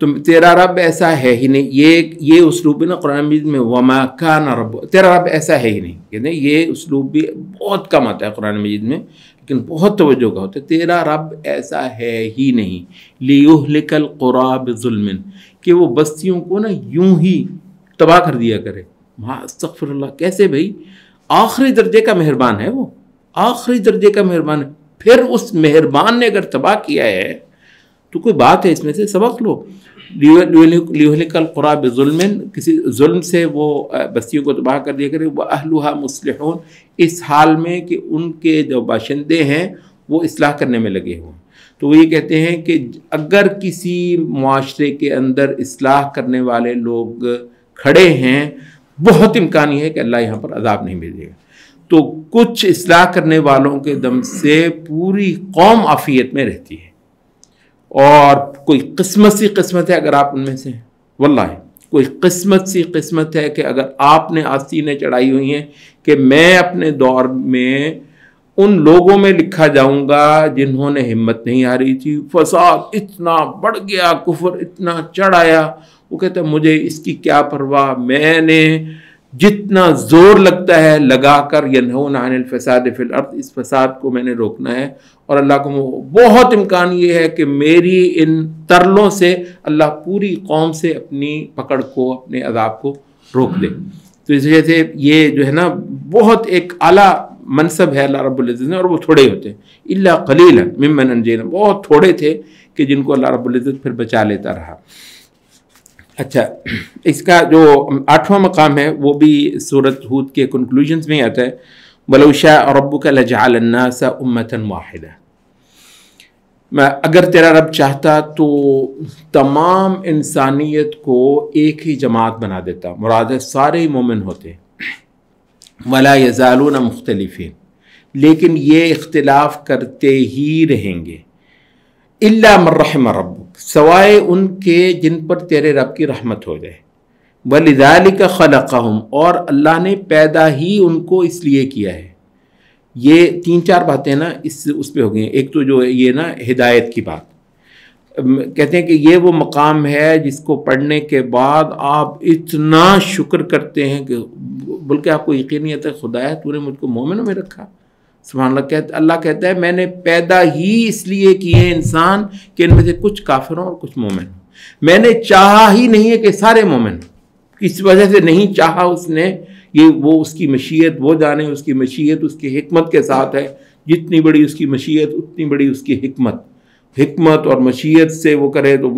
[SPEAKER 1] تم تیرا رب ایسا ہے ہی نہیں. یہ اسلوب ہے نا قرآن مجید میں, وما کان رب, تیرا رب ایسا ہے ہی نہیں. کہتے ہیں یہ اسلوب بھی بہت کم آتا ہے قرآن مجید میں, لیکن بہت توجہ کا ہوتا ہے. تیرا رب ایسا ہے ہی نہیں, لیہلک القری بظلم, کہ وہ بستیوں کو نا یوں ہی تباہ کر دیا کرے. استغفر اللہ, کیسے بھائی؟ آخری درجے کا مہربان ہے وہ, آخری درجے کا مہربان ہے. پھر اس مہربان نے اگر تباہ کیا ہے تو کوئی بات ہے, اس میں سے سبق لو. لیہلک القری بظلم, کسی ظلم سے وہ بستیوں کو تباہ کر دیا کرے. واہلھا مصلحون, اس حال میں کہ ان کے جو باشندے ہیں وہ اصلاح کرنے میں لگے ہوئے. تو وہ یہ کہتے ہیں کہ اگر کسی معاشرے کے اندر اصلاح کرنے والے لوگ کھڑے ہیں, بہت امکان یہ ہے کہ اللہ یہاں پر عذاب نہیں بھیجے گا. تو کچھ اصلاح کرنے والوں کے دم سے پوری قوم عافیت میں رہتی ہے, اور کوئی قسمت سی قسمت ہے اگر آپ ان میں سے ہیں. واللہ کوئی قسمت سی قسمت ہے کہ اگر آپ نے آستینیں چڑھائی ہوئی ہیں کہ میں اپنے دور میں ان لوگوں میں لکھا جاؤں گا جنہوں نے ہمت نہیں ہاری تھی. فساد اتنا بڑھ گیا, کفر اتنا چڑھ آیا, وہ کہتا ہے مجھے اس کی کیا پرواہ, میں نے جتنا زور لگتا ہے لگا کر ینہون عن الفساد فی الارض, اس فساد کو میں نے روکنا ہے. اور اللہ کو بہت امکان یہ ہے کہ میری ان ترلوں سے اللہ پوری قوم سے اپنی پکڑ کو, اپنے عذاب کو روک دے. تو اس وجہ سے یہ جو ہے نا بہت ایک اعلیٰ منصب ہے اللہ رب العزت نے, اور وہ تھوڑے ہوتے ہیں. الا قلیلا ممن انجینا, بہت تھوڑے تھے کہ جن کو اللہ رب العزت پھر بچا لیتا رہا. اچھا, اس کا جو 8واں مقام ہے وہ بھی سورۃ ہود کے کنکلوژنز میں آتا ہے. وَلَوْ شَاءَ رَبُّكَ لَجَعَلَ النَّاسَ أُمَّةً وَاحِدَةً, اگر تیرا رب چاہتا تو تمام انسانیت کو ایک ہی جماعت بنا دیتا. مراد ہے سارے ہی مومن ہوتے. وَلَا يَزَالُونَ مُخْتَلِفِينَ, لیکن یہ اختلاف کرتے ہی رہیں گے. إِلَّا مَن رَحِمَ رَبُّكَ, سوائے ان کے جن پر تیرے رب کی رحمت ہو جائے. وَلِذَلِكَ خَلَقَهُمْ, اور اللہ نے پیدا ہی ان کو اس لیے کیا ہے. یہ 3-4 باتیں نا اس پہ ہو گئی ہیں. ایک تو جو یہ نا ہدایت کی بات, کہتے ہیں کہ یہ وہ مقام ہے جس کو پڑھنے کے بعد آپ اتنا شکر کرتے ہیں کہ بلکہ آپ کو یقین نہیں آتا ہے خدایا تو نے مجھ کو مومنوں میں رکھا. سبحان اللہ, اللہ کہتا ہے میں نے پیدا ہی اس لیے کیے انسان کہ ان میں سے کچھ کافر ہوں اور کچھ مومن ہوں. میں نے چاہا ہی نہیں ہے کہ سارے مومن ہوں, کس وجہ سے نہیں چاہا اس نے, یہ وہ اس کی مشیت وہ جانے, اس کی مشیت اس کی حکمت کے ساتھ ہے. جتنی بڑی اس کی مشیت اتنی بڑی اس کی حکمت اور مشیت سے وہ کرے. تو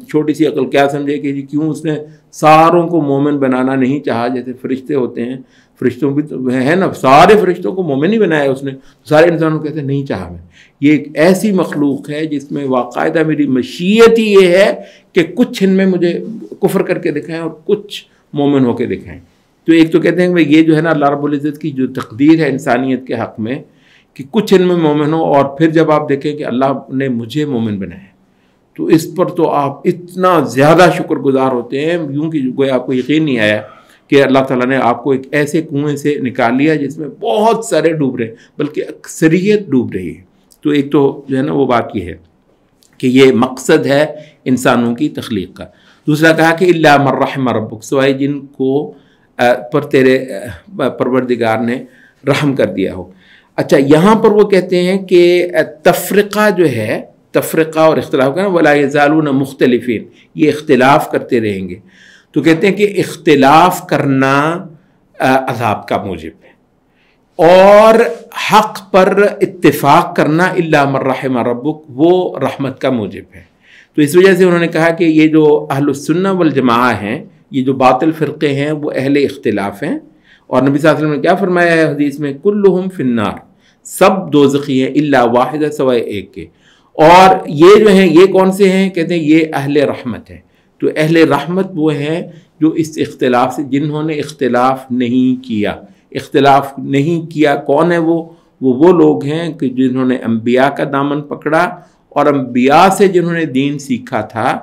[SPEAKER 1] چھوٹی سی عقل کیا سمجھے کہ جی کیوں اس نے ساروں کو مومن بنانا نہیں چاہا. جیسے فرشتے ہوتے ہیں, فرشتوں بھی تو ہے نا, سارے فرشتوں کو مومن ہی بنایا اس نے, سارے انسانوں کہتے ہیں نہیں چاہا میں. یہ ایک ایسی مخلوق ہے جس میں باقاعدہ میری مشیت ہی یہ ہے کہ کچھ ان میں مجھے کفر کر کے دکھائیں اور کچھ مومن ہو کے دکھائیں. تو ایک تو کہتے ہیں کہ یہ جو ہے نا اللہ رب العزت کی جو تقدیر ہے انسانیت کے حق میں کہ کچھ ان میں مومن ہو, اور پھر جب آپ دیکھیں کہ اللہ نے مجھے مومن بنایا تو اس پر تو آپ اتنا زیادہ شکر گزار ہوتے ہیں یوں کہ کوئی آپ کو یقین نہیں آیا کہ اللہ تعالیٰ نے آپ کو ایک ایسے کنویں سے نکال لیا جس میں بہت سارے ڈوب رہے ہیں, بلکہ اکثریت ڈوب رہی ہے. تو ایک تو جو ہے نا وہ بات یہ ہے کہ یہ مقصد ہے انسانوں کی تخلیق کا. دوسرا کہا کہ الا من رحم ربک, سوائے جن کو پر تیرے پروردگار نے رحم کر دیا ہو. اچھا, یہاں پر وہ کہتے ہیں کہ تفرقہ جو ہے, تفرقہ اور اختلاف کا نا ولا یزالون مختلفین, یہ اختلاف کرتے رہیں گے. تو کہتے ہیں کہ اختلاف کرنا عذاب کا موجب ہے, اور حق پر اتفاق کرنا الا من رحم ربک وہ رحمت کا موجب ہے. تو اس وجہ سے انہوں نے کہا کہ یہ جو اہل السنہ والجماعہ ہیں, یہ جو باطل فرقے ہیں وہ اہل اختلاف ہیں. اور نبی صلی اللہ علیہ وسلم نے کیا فرمایا ہے حدیث میں, کلہم فی النار, سب دوزخی ہیں الا واحدہ, سوائے ایک کے. اور یہ جو ہیں یہ کون سے ہیں, کہتے ہیں یہ اہل رحمت ہے. تو اہل رحمت وہ ہیں جو اس اختلاف سے, جنہوں نے اختلاف نہیں کیا. اختلاف نہیں کیا کون ہے وہ لوگ ہیں کہ جنہوں نے انبیاء کا دامن پکڑا, اور انبیاء سے جنہوں نے دین سیکھا تھا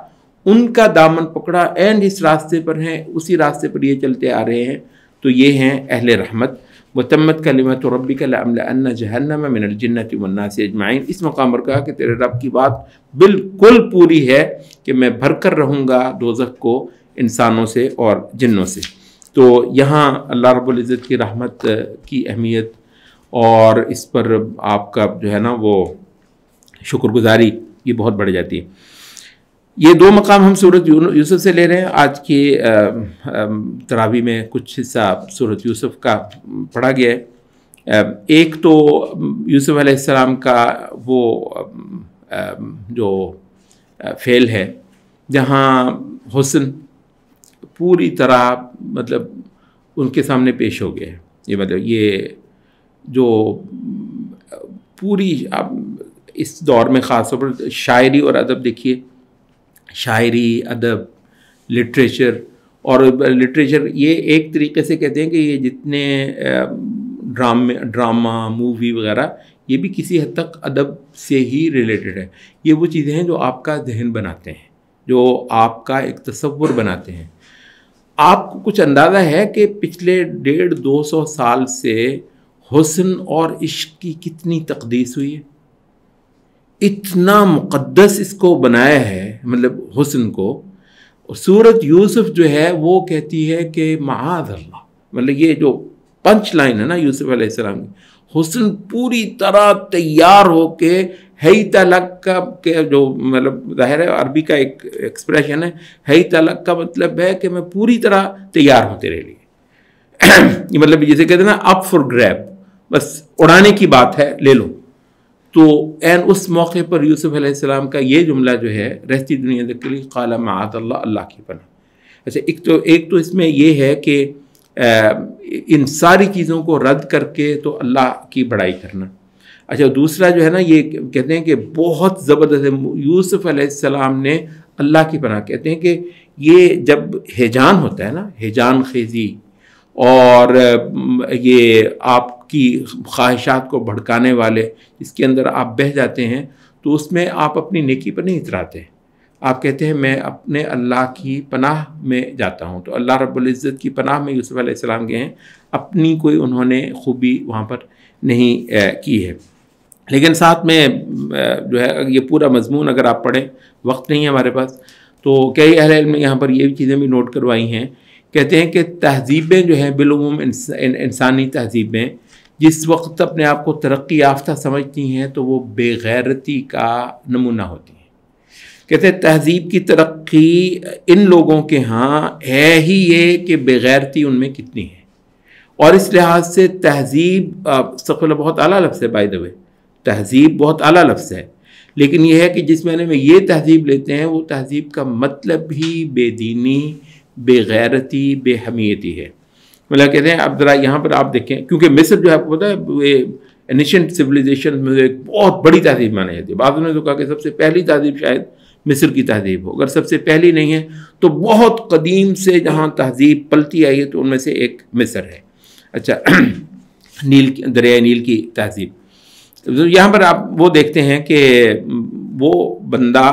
[SPEAKER 1] ان کا دامن پکڑا, اینڈ اس راستے پر ہیں, اسی راستے پر یہ چلتے آ رہے ہیں. تو یہ ہیں اہل رحمت. وتمت کلمۃ ربک لأملأن جہنم من الجنۃ والناس اجمعین. اس مقام پر کہا کہ تیرے رب کی بات بالکل پوری ہے کہ میں بھر کر رہوں گا دوزخ کو انسانوں سے اور جنوں سے. تو یہاں اللہ رب العزت کی رحمت کی اہمیت اور اس پر آپ کا جو ہے نا وہ شکر گزاری یہ بہت بڑھ جاتی ہے. یہ دو مقام ہم سورۃ یوسف سے لے رہے ہیں. آج کی تراویح میں کچھ حصہ سورۃ یوسف کا پڑھا گیا ہے. ایک تو یوسف علیہ السلام کا وہ جو فعل ہے جہاں حسن پوری طرح مطلب ان کے سامنے پیش ہو گیا ہے. یہ مطلب یہ جو پوری اس دور میں خاص طور پر شاعری اور ادب دیکھیے، شاعری، ادب، لٹریچر. اور لٹریچر یہ ایک طریقے سے کہتے ہیں کہ یہ جتنے ڈرامہ، مووی وغیرہ یہ بھی کسی حد تک ادب سے ہی ریلیٹڈ ہے. یہ وہ چیزیں ہیں جو آپ کا ذہن بناتے ہیں، جو آپ کا ایک تصور بناتے ہیں. آپ کو کچھ اندازہ ہے کہ پچھلے 150-200 سال سے حسن اور عشق کی کتنی تقدیس ہوئی ہے. اتنا مقدس اس کو بنایا ہے، مطلب حسن کو. سورۃ یوسف جو ہے وہ کہتی ہے کہ معاذ اللہ، مطلب یہ جو پنچ لائن ہے نا یوسف علیہ السلام کی، حسن پوری طرح تیار ہو کے ہی تلک کا کہ جو مطلب ظاہر ہے عربی کا ایک ایکسپریشن ہے، ہی تلک کا مطلب ہے کہ میں پوری طرح تیار ہوں تیرے لیے. یہ مطلب جسے کہتے ہیں نا اپ فور گریب، بس اڑانے کی بات ہے، لے لو. تو این اس موقع پر یوسف علیہ السلام کا یہ جملہ جو ہے رہتی دنیا کے لیے قال معاذ اللہ، اللہ کی پناہ. اچھا ایک تو اس میں یہ ہے کہ ان ساری چیزوں کو رد کر کے تو اللہ کی بڑائی کرنا. اچھا دوسرا جو ہے نا یہ کہتے ہیں کہ بہت زبردست یوسف علیہ السلام نے اللہ کی پناہ. کہتے ہیں کہ یہ جب ہیجان ہوتا ہے نا، ہیجان خیزی، اور یہ آپ کی خواہشات کو بھڑکانے والے اس کے اندر آپ بہہ جاتے ہیں، تو اس میں آپ اپنی نیکی پر نہیں اتراتے. آپ کہتے ہیں میں اپنے اللہ کی پناہ میں جاتا ہوں. تو اللہ رب العزت کی پناہ میں یوسف علیہ السلام گئے ہیں، اپنی کوئی انہوں نے خوبی وہاں پر نہیں کی ہے. لیکن ساتھ میں جو ہے یہ پورا مضمون اگر آپ پڑھیں، وقت نہیں ہے ہمارے پاس، تو کئی اہل علم نے یہاں پر یہ چیزیں بھی نوٹ کروائی ہیں. کہتے ہیں کہ تہذیبیں جو ہیں بالعموم انسانی تہذیبیں جس وقت اپنے آپ کو ترقی یافتہ سمجھتی ہیں تو وہ بے غیرتی کا نمونہ ہوتی ہیں. کہتے ہیں تہذیب کی ترقی ان لوگوں کے ہاں ہے ہی یہ کہ بے غیرتی ان میں کتنی ہے. اور اس لحاظ سے تہذیب استغفر اللہ بہت اعلیٰ لفظ ہے، بائی دا وے تہذیب بہت اعلیٰ لفظ ہے، لیکن یہ ہے کہ جس معنی میں یہ تہذیب لیتے ہیں وہ تہذیب کا مطلب ہی بے دینی، بے غیرتی، بے حمیتی ہے. مطلب کہتے ہیں اب ذرا یہاں پر آپ دیکھیں، کیونکہ مصر جو ہے آپ کو پتہ ہے اینشینٹ سویلائزیشن میں ایک بہت بڑی تہذیب مانی جاتی ہے. بعضوں نے تو کہا کہ سب سے پہلی تہذیب شاید مصر کی تہذیب ہو. اگر سب سے پہلی نہیں ہے تو بہت قدیم سے جہاں تہذیب پلتی آئی ہے تو ان میں سے ایک مصر ہے. اچھا دریائے نیل کی تہذیب، یہاں پر آپ وہ دیکھتے ہیں کہ وہ بندہ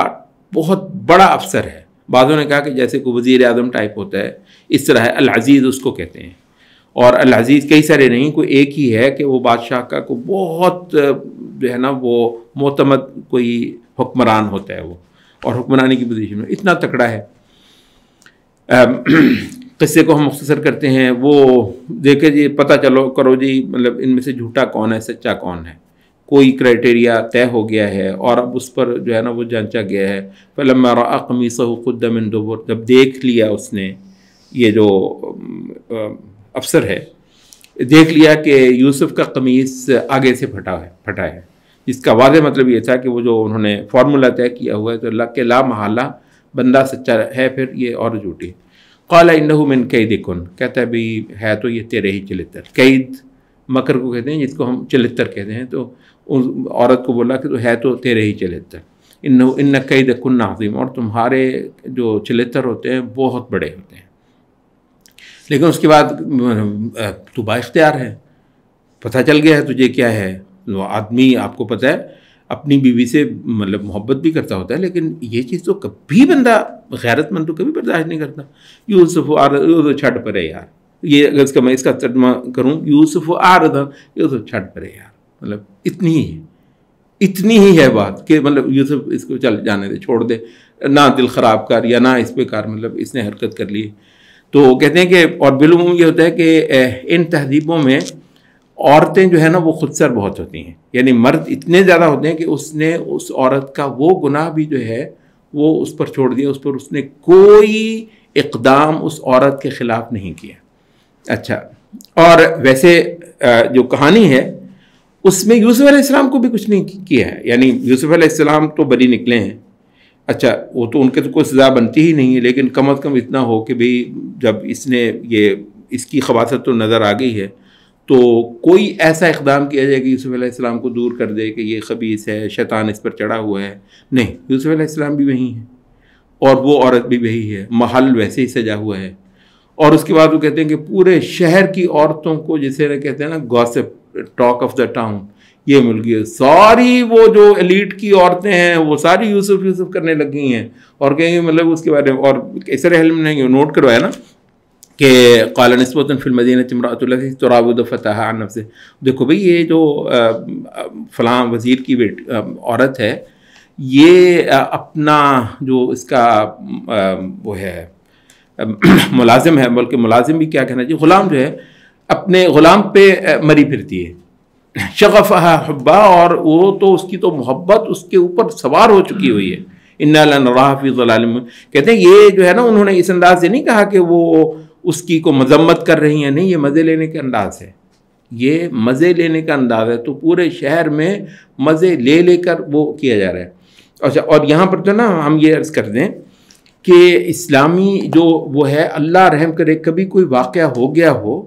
[SPEAKER 1] بہت بڑا افسر ہے. بعضوں نے کہا کہ جیسے کوئی وزیر اعظم ٹائپ ہوتا ہے اس طرح ہے. العزیز اس کو کہتے ہیں، اور العزیز کئی سارے نہیں، کوئی ایک ہی ہے کہ وہ بادشاہ کا کوئی بہت جو ہے نا وہ معتمد کوئی حکمران ہوتا ہے وہ، اور حکمرانی کی پوزیشن میں اتنا تکڑا ہے. قصے کو ہم مختصر کرتے ہیں، وہ دیکھے جی پتہ چلو کرو جی مطلب ان میں سے جھوٹا کون ہے سچا کون ہے. کوئی کرائٹیریا طے ہو گیا ہے اور اب اس پر جو ہے نا وہ جانچا گیا ہے. فلما رأى قمیصه قد من دبر، جب دیکھ لیا اس نے، یہ جو افسر ہے دیکھ لیا کہ یوسف کا قمیص آگے سے پھٹا ہے، جس کا واضح مطلب یہ تھا کہ وہ جو انہوں نے فارمولا طے کیا ہوا ہے تو اللہ کے لا محالہ بندہ سچا ہے، پھر یہ اور جھوٹی. قال انه من کیدکن، کہتا ہے بھی ہے تو یہ تیرے ہی چلتر. قید مکر کو کہتے ہیں جس کو ہم چلتر کہتے ہیں. تو عورت کو بولا کہ تو ہے تو تیرے ہی چلتر. ان کیدکن عظیم، اور تمہارے جو چلتر ہوتے ہیں بہت بڑے ہوتے ہیں. لیکن اس کے بعد تو با اختیار ہے، پتہ چل گیا ہے تجھے کیا ہے. وہ آدمی آپ کو پتہ ہے اپنی بیوی سے مطلب محبت بھی کرتا ہوتا ہے، لیکن یہ چیز تو کبھی بندہ غیرت مند تو کبھی برداشت نہیں کرتا. یوسف چھٹ پڑے یار، یہ اگر اس کا میں اس کا ترجمہ کروں، یوسف آردا، یوسف چھٹ پڑے یار، مطلب اتنی ہی ہے بات کہ مطلب یوسف اس کو چل جانے دے، چھوڑ دے، نہ دل خراب کر یا نہ اس پہ کر، مطلب اس نے حرکت کر لی. تو کہتے ہیں کہ اور بالعموم یہ ہوتا ہے کہ ان تہذیبوں میں عورتیں جو ہے نا وہ خود سر بہت ہوتی ہیں، یعنی مرد اتنے زیادہ ہوتے ہیں کہ اس نے اس عورت کا وہ گناہ بھی جو ہے وہ اس پر چھوڑ دیا، اس پر اس نے کوئی اقدام اس عورت کے خلاف نہیں کیا. اچھا، اور ویسے جو کہانی ہے اس میں یوسف علیہ السلام کو بھی کچھ نہیں کیا ہے، یعنی یوسف علیہ السلام تو بری نکلے ہیں. اچھا، وہ تو ان کے تو کوئی سزا بنتی ہی نہیں ہے، لیکن کم از کم اتنا ہو کہ بھئی جب اس نے یہ اس کی خباثت تو نظر آ گئی ہے تو کوئی ایسا اقدام کیا جائے کہ یوسف علیہ السلام کو دور کر دے کہ یہ خبیث ہے، شیطان اس پر چڑھا ہوا ہے. نہیں، یوسف علیہ السلام بھی وہی ہیں اور وہ عورت بھی وہی ہے، محل ویسے ہی سجا ہوا ہے. اور اس کے بعد وہ کہتے ہیں کہ پورے شہر کی عورتوں کو، جسے کہتے ہیں نا gossip, talk of the town, یہ مل گئی. ساری وہ جو ایلیٹ کی عورتیں ہیں وہ ساری یوسف کرنے لگ گئی ہیں، اور کہیں مطلب اس کے بارے میں. اور ایسر علم نے نوٹ کروایا نا کہ قال نسوۃ فی المدینہ امرأۃ التی تراود فتاها عن نفسہ. دیکھو بھئی یہ جو فلاں وزیر کی عورت ہے، یہ اپنا جو اس کا وہ ہے ملازم ہے، بلکہ ملازم بھی کیا کہنا چاہیے، غلام جو ہے، اپنے غلام پہ مری پھرتی ہے. شغفہا حبا، اور وہ تو اس کی تو محبت اس کے اوپر سوار ہو چکی ہوئی ہے. انا لنراہ فی ضلال مبین. کہتے ہیں یہ جو ہے نا انہوں نے اس انداز سے نہیں کہا کہ وہ اس کی کو مذمت کر رہی ہیں، نہیں، یہ مزے لینے کا انداز ہے، یہ مزے لینے کا انداز ہے. تو پورے شہر میں مزے لے کر وہ کیا جا رہا ہے. اچھا، اور یہاں پر جو نا ہم یہ عرض کر دیں کہ اسلامی جو وہ ہے، اللہ رحم کرے، کبھی کوئی واقعہ ہو گیا ہو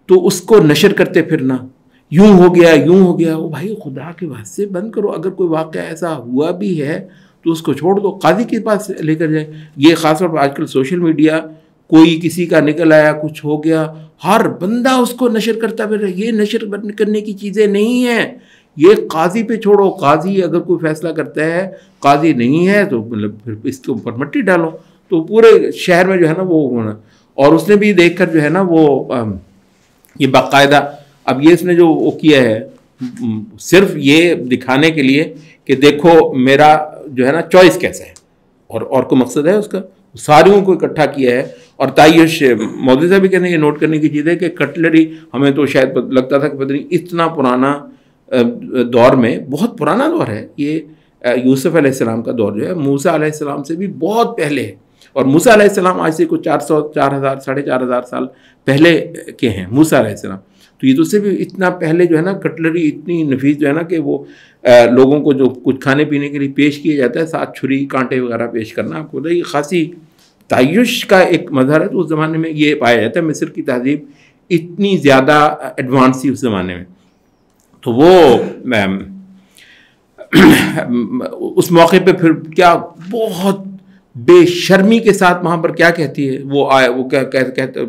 [SPEAKER 1] تو اس کو نشر کرتے پھرنا، یوں ہو گیا، وہ بھائی خدا کے واسطے بند کرو. اگر کوئی واقعہ ایسا ہوا بھی ہے تو اس کو چھوڑ دو، قاضی کے پاس لے کر جائے. یہ خاص طور پر آج کل سوشل میڈیا، کوئی کسی کا نکل آیا، کچھ ہو گیا، ہر بندہ اس کو نشر کرتا پھر. یہ نشر کرنے کی چیزیں نہیں ہیں، یہ قاضی پہ چھوڑو. قاضی اگر کوئی فیصلہ کرتا ہے، قاضی نہیں ہے تو مطلب پھر اس کے اوپر مٹی ڈالو. تو پورے شہر میں جو ہے نا وہ ہونا. اور اس نے بھی دیکھ کر جو ہے نا وہ یہ باقاعدہ، اب یہ اس نے جو وہ کیا ہے صرف یہ دکھانے کے لیے کہ دیکھو میرا جو ہے نا چوائس کیسا ہے، اور کوئی مقصد ہے اس کا، ساریوں کو اکٹھا کیا ہے. اور تعیش مودودی صاحب بھی کہنے یہ نوٹ کرنے کی چیز ہے کہ کٹلری ہمیں تو شاید لگتا تھا کہ پتہ نہیں اتنا پرانا دور میں، بہت پرانا دور ہے یہ. یوسف علیہ السلام کا دور جو ہے موسیٰ علیہ السلام سے بھی بہت پہلے ہے. اور موسیٰ علیہ السلام آج سے کچھ 4,000 ساڑھے 4,000 سال پہلے کے ہیں موسیٰ علیہ السلام. تو یہ تو سے بھی اتنا پہلے جو ہے نا کٹلری اتنی نفیس جو ہے نا کہ وہ لوگوں کو جو کچھ کھانے پینے کے لیے پیش کیا جاتا ہے، ساتھ چھری کانٹے وغیرہ پیش کرنا، آپ کو بتائیے خاصی تعیش کا ایک مظہر ہے. تو اس زمانے میں یہ پایا جاتا ہے. مصر کی تہذیب اتنی زیادہ ایڈوانس تھی اس زمانے میں. تو وہ اس موقع پہ پھر کیا بہت بے شرمی کے ساتھ وہاں پر کیا کہتی ہے، وہ آئے، وہ کیا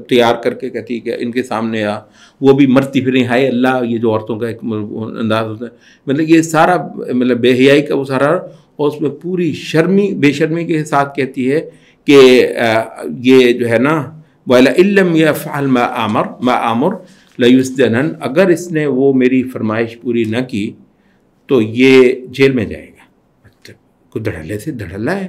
[SPEAKER 1] تیار کر کے کہتی ہے کہ ان کے سامنے آ. وہ بھی مرتی پھر ہائے اللہ، یہ جو عورتوں کا ایک انداز ہوتا ہے، مطلب یہ سارا مطلب بے حیائی کا وہ سارا، اور اس میں پوری بے شرمی کے ساتھ کہتی ہے کہ یہ جو ہے نا وَإِن لَّمْ يَفْعَلْ مَا آمُرْ لَيُسْجَنَنَّ، اگر اس نے وہ میری فرمائش پوری نہ کی تو یہ جیل میں جائے گا. کوئی دھڑلے سے دھڑلہ ہے،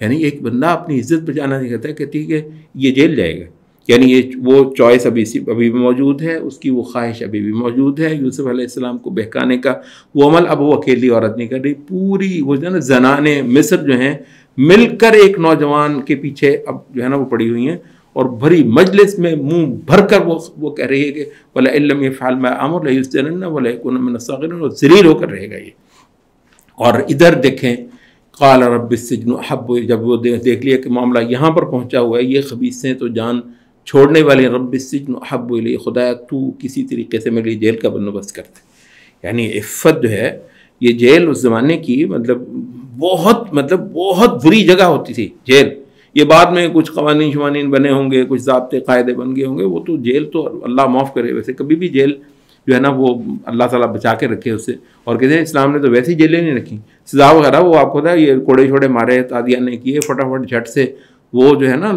[SPEAKER 1] یعنی ایک بندہ اپنی عزت بچانا نہیں کرتا ہے، کہتی ہے کہ یہ جیل جائے گا. یعنی یہ وہ چوائس ابھی بھی موجود ہے، اس کی وہ خواہش ابھی بھی موجود ہے یوسف علیہ السلام کو بہکانے کا. وہ عمل اب وہ اکیلی عورت نہیں کر رہی، پوری وہ جو ہے نا زنانے مصر جو ہیں مل کر ایک نوجوان کے پیچھے اب جو ہے نا وہ پڑی ہوئی ہیں، اور بھری مجلس میں منہ بھر کر وہ کہہ رہی ہے کہ وَلَئِن لَّمْ يَفْعَلْ مَا آمُرْ لَيُسْجَنَنَّ وَلَيَكُونَ مِنَ الصَّاغِرِينَ، اور ذلیل ہو کر رہے گا یہ. اور ادھر دیکھیں قال رب السجن احب، جب وہ دیکھ لیا کہ معاملہ یہاں پر پہنچا ہوا ہے، یہ خبیثیں تو جان چھوڑنے والے، رب السجن احب الی، خدایا تو کسی طریقے سے میری جیل کا بندوبست کرتے. یعنی عفت جو ہے، یہ جیل اس زمانے کی بہت بری جگہ ہوتی تھی جیل. یہ بعد میں کچھ قوانین بنے ہوں گے، کچھ ضابطے قاعدے بن گئے ہوں گے، وہ تو جیل تو اللہ معاف کرے، ویسے کبھی بھی جیل جو ہے نا وہ اللہ تعالیٰ بچا کے رکھے اس سے. اور کہتے ہیں اسلام نے تو ویسی جیلیں نہیں رکھی، سزا وغیرہ وہ آپ کو پتا ہے، یہ کوڑے چھوڑے مارے، تعدیہ نے کیے، فٹافٹ جھٹ سے وہ جو ہے نا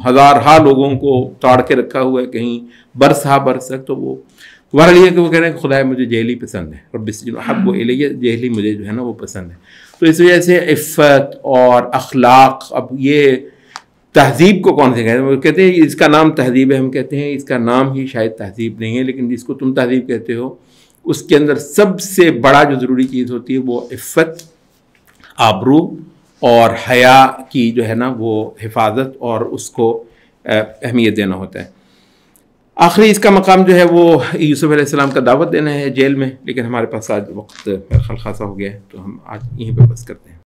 [SPEAKER 1] ہزارہا لوگوں کو تاڑ کے رکھا ہوا ہے کہیں برس تک، تو وہ بہرحال یہ کہ وہ کہہ رہے ہیں کہ خدا مجھے جیل ہی پسند ہے، رب السجن احب الیہ، جیل ہی مجھے جو ہے نا وہ پسند ہے۔ تو اس وجہ سے عفت اور اخلاق، اب یہ تہذیب کو کون سے کہتے ہیں؟ وہ کہتے ہیں اس کا نام تہذیب ہے، ہم کہتے ہیں اس کا نام ہی شاید تہذیب نہیں ہے، لیکن جس کو تم تہذیب کہتے ہو اس کے اندر سب سے بڑا جو ضروری چیز ہوتی ہے وہ عفت، آبرو اور حیا کی جو ہے نا وہ حفاظت اور اس کو اہمیت دینا ہوتا ہے۔ آخری اس کا مقام جو ہے وہ یوسف علیہ السلام کا دعوت دینا ہے جیل میں، لیکن ہمارے پاس آج وقت خاصا ہو گیا ہے، تو ہم آج یہیں پہ بس کرتے ہیں۔